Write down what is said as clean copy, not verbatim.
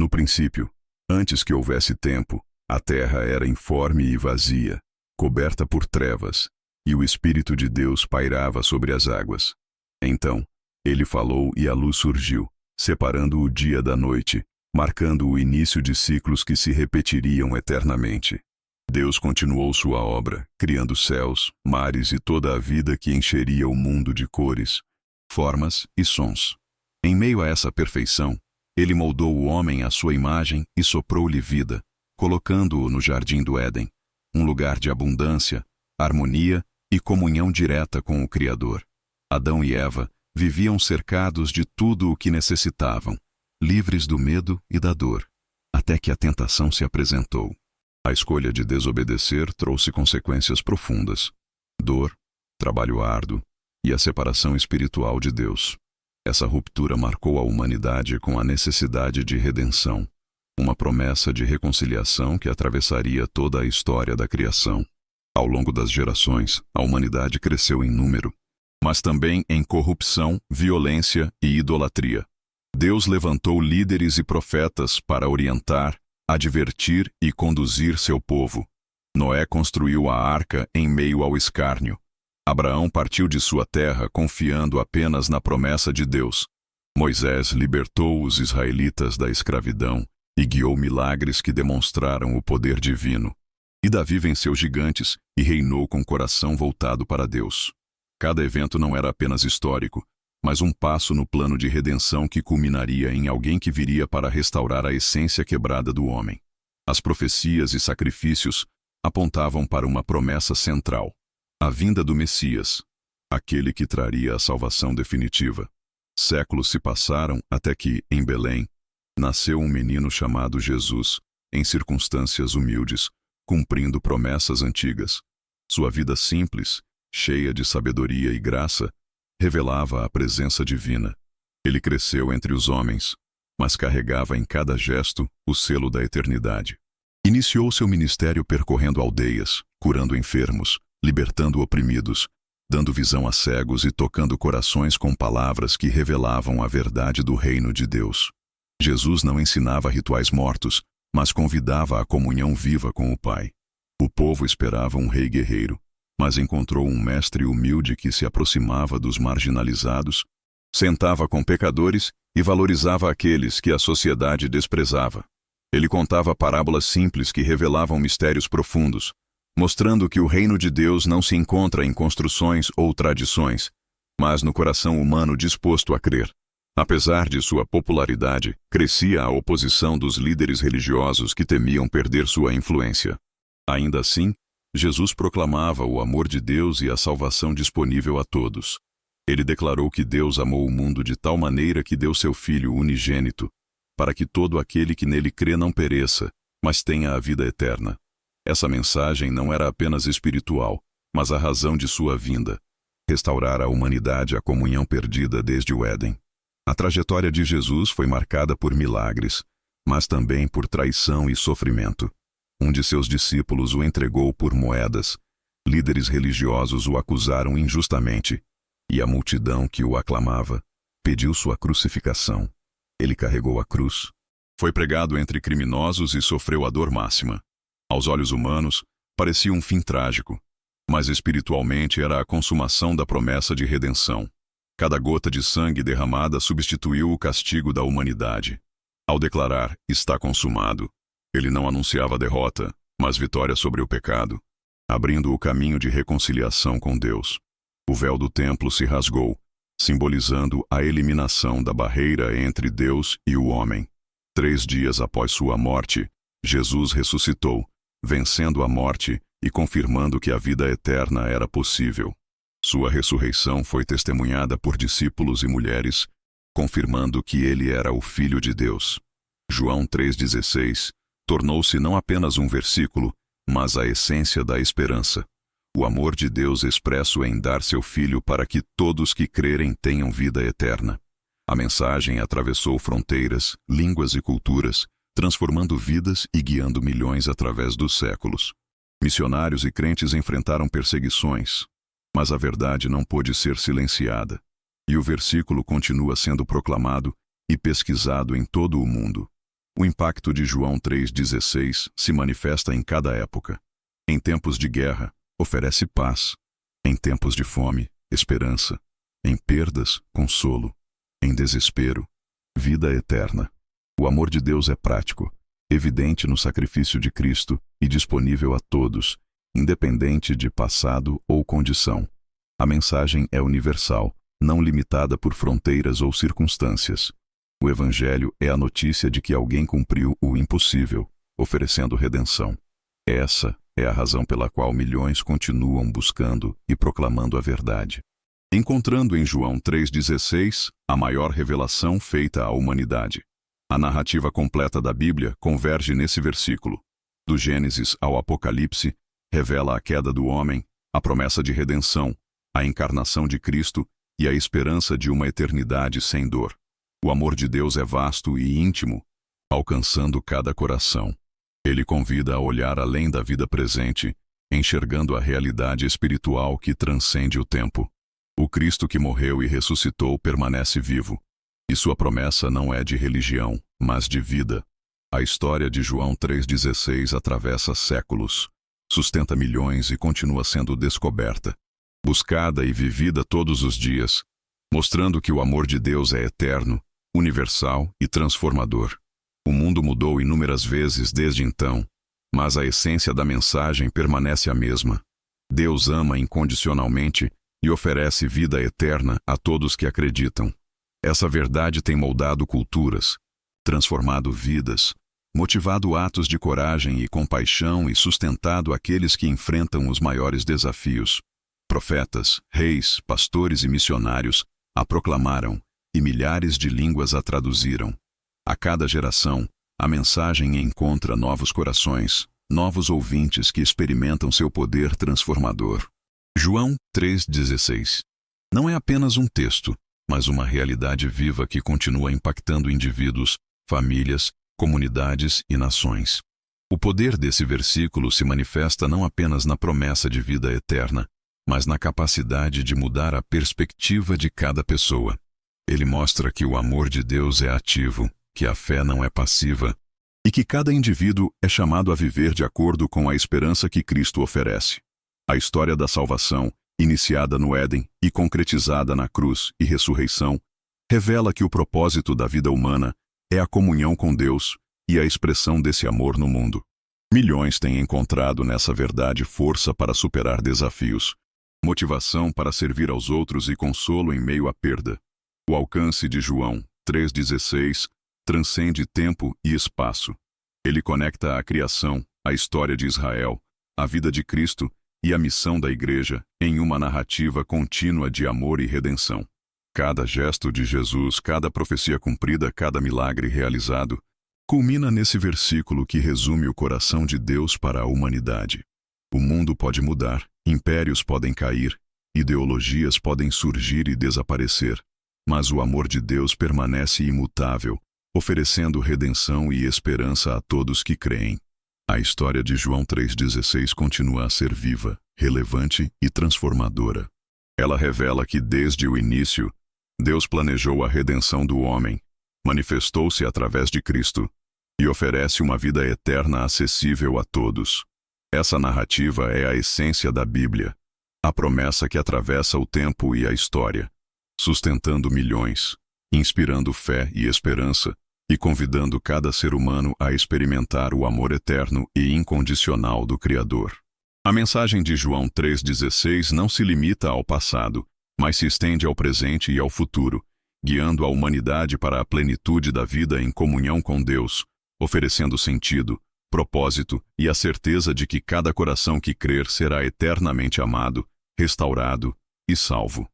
No princípio, antes que houvesse tempo, a terra era informe e vazia, coberta por trevas, e o Espírito de Deus pairava sobre as águas. Então, ele falou e a luz surgiu, separando o dia da noite, marcando o início de ciclos que se repetiriam eternamente. Deus continuou sua obra, criando céus, mares e toda a vida que encheria o mundo de cores, formas e sons. Em meio a essa perfeição, ele moldou o homem à sua imagem e soprou-lhe vida, colocando-o no jardim do Éden, um lugar de abundância, harmonia e comunhão direta com o Criador. Adão e Eva viviam cercados de tudo o que necessitavam, livres do medo e da dor, até que a tentação se apresentou. A escolha de desobedecer trouxe consequências profundas: dor, trabalho árduo e a separação espiritual de Deus. Essa ruptura marcou a humanidade com a necessidade de redenção, uma promessa de reconciliação que atravessaria toda a história da criação. Ao longo das gerações, a humanidade cresceu em número, mas também em corrupção, violência e idolatria. Deus levantou líderes e profetas para orientar, advertir e conduzir seu povo. Noé construiu a arca em meio ao escárnio. Abraão partiu de sua terra confiando apenas na promessa de Deus. Moisés libertou os israelitas da escravidão e guiou milagres que demonstraram o poder divino. E Davi venceu gigantes e reinou com o coração voltado para Deus. Cada evento não era apenas histórico, mas um passo no plano de redenção que culminaria em alguém que viria para restaurar a essência quebrada do homem. As profecias e sacrifícios apontavam para uma promessa central: a vinda do Messias, aquele que traria a salvação definitiva. Séculos se passaram até que, em Belém, nasceu um menino chamado Jesus, em circunstâncias humildes, cumprindo promessas antigas. Sua vida simples, cheia de sabedoria e graça, revelava a presença divina. Ele cresceu entre os homens, mas carregava em cada gesto o selo da eternidade. Iniciou seu ministério percorrendo aldeias, curando enfermos, libertando oprimidos, dando visão a cegos e tocando corações com palavras que revelavam a verdade do reino de Deus. Jesus não ensinava rituais mortos, mas convidava a comunhão viva com o Pai. O povo esperava um rei guerreiro, mas encontrou um mestre humilde que se aproximava dos marginalizados, sentava com pecadores e valorizava aqueles que a sociedade desprezava. Ele contava parábolas simples que revelavam mistérios profundos, mostrando que o reino de Deus não se encontra em construções ou tradições, mas no coração humano disposto a crer. Apesar de sua popularidade, crescia a oposição dos líderes religiosos que temiam perder sua influência. Ainda assim, Jesus proclamava o amor de Deus e a salvação disponível a todos. Ele declarou que Deus amou o mundo de tal maneira que deu seu Filho unigênito, para que todo aquele que nele crê não pereça, mas tenha a vida eterna. Essa mensagem não era apenas espiritual, mas a razão de sua vinda: restaurar à humanidade a comunhão perdida desde o Éden. A trajetória de Jesus foi marcada por milagres, mas também por traição e sofrimento. Um de seus discípulos o entregou por moedas, líderes religiosos o acusaram injustamente, e a multidão que o aclamava pediu sua crucificação. Ele carregou a cruz, foi pregado entre criminosos e sofreu a dor máxima. Aos olhos humanos, parecia um fim trágico, mas espiritualmente era a consumação da promessa de redenção. Cada gota de sangue derramada substituiu o castigo da humanidade. Ao declarar "está consumado", ele não anunciava derrota, mas vitória sobre o pecado, abrindo o caminho de reconciliação com Deus. O véu do templo se rasgou, simbolizando a eliminação da barreira entre Deus e o homem. 3 dias após sua morte, Jesus ressuscitou, vencendo a morte e confirmando que a vida eterna era possível. Sua ressurreição foi testemunhada por discípulos e mulheres, confirmando que ele era o Filho de Deus. João 3,16 tornou-se não apenas um versículo, mas a essência da esperança. O amor de Deus expresso em dar seu Filho para que todos que crerem tenham vida eterna. A mensagem atravessou fronteiras, línguas e culturas, transformando vidas e guiando milhões através dos séculos. Missionários e crentes enfrentaram perseguições, mas a verdade não pôde ser silenciada, e o versículo continua sendo proclamado e pesquisado em todo o mundo. O impacto de João 3,16 se manifesta em cada época. Em tempos de guerra, oferece paz. Em tempos de fome, esperança. Em perdas, consolo. Em desespero, vida eterna. O amor de Deus é prático, evidente no sacrifício de Cristo e disponível a todos, independente de passado ou condição. A mensagem é universal, não limitada por fronteiras ou circunstâncias. O Evangelho é a notícia de que alguém cumpriu o impossível, oferecendo redenção. Essa é a razão pela qual milhões continuam buscando e proclamando a verdade. Encontrando em João 3,16 a maior revelação feita à humanidade. A narrativa completa da Bíblia converge nesse versículo. Do Gênesis ao Apocalipse, revela a queda do homem, a promessa de redenção, a encarnação de Cristo e a esperança de uma eternidade sem dor. O amor de Deus é vasto e íntimo, alcançando cada coração. Ele convida a olhar além da vida presente, enxergando a realidade espiritual que transcende o tempo. O Cristo que morreu e ressuscitou permanece vivo, e sua promessa não é de religião, mas de vida. A história de João 3,16 atravessa séculos, sustenta milhões e continua sendo descoberta, buscada e vivida todos os dias, mostrando que o amor de Deus é eterno, universal e transformador. O mundo mudou inúmeras vezes desde então, mas a essência da mensagem permanece a mesma. Deus ama incondicionalmente e oferece vida eterna a todos que acreditam. Essa verdade tem moldado culturas, transformado vidas, motivado atos de coragem e compaixão e sustentado aqueles que enfrentam os maiores desafios. Profetas, reis, pastores e missionários a proclamaram, e milhares de línguas a traduziram. A cada geração, a mensagem encontra novos corações, novos ouvintes que experimentam seu poder transformador. João 3,16. Não é apenas um texto, mas uma realidade viva que continua impactando indivíduos, famílias, comunidades e nações. O poder desse versículo se manifesta não apenas na promessa de vida eterna, mas na capacidade de mudar a perspectiva de cada pessoa. Ele mostra que o amor de Deus é ativo, que a fé não é passiva, e que cada indivíduo é chamado a viver de acordo com a esperança que Cristo oferece. A história da salvação, iniciada no Éden e concretizada na cruz e ressurreição, revela que o propósito da vida humana é a comunhão com Deus e a expressão desse amor no mundo. Milhões têm encontrado nessa verdade força para superar desafios, motivação para servir aos outros e consolo em meio à perda. O alcance de João 3,16 transcende tempo e espaço. Ele conecta a criação, a história de Israel, a vida de Cristo e a missão da Igreja em uma narrativa contínua de amor e redenção. Cada gesto de Jesus, cada profecia cumprida, cada milagre realizado, culmina nesse versículo que resume o coração de Deus para a humanidade. O mundo pode mudar, impérios podem cair, ideologias podem surgir e desaparecer, mas o amor de Deus permanece imutável, oferecendo redenção e esperança a todos que creem. A história de João 3,16 continua a ser viva, relevante e transformadora. Ela revela que desde o início, Deus planejou a redenção do homem, manifestou-se através de Cristo e oferece uma vida eterna acessível a todos. Essa narrativa é a essência da Bíblia, a promessa que atravessa o tempo e a história, sustentando milhões, inspirando fé e esperança e convidando cada ser humano a experimentar o amor eterno e incondicional do Criador. A mensagem de João 3,16 não se limita ao passado, mas se estende ao presente e ao futuro, guiando a humanidade para a plenitude da vida em comunhão com Deus, oferecendo sentido, propósito e a certeza de que cada coração que crer será eternamente amado, restaurado e salvo.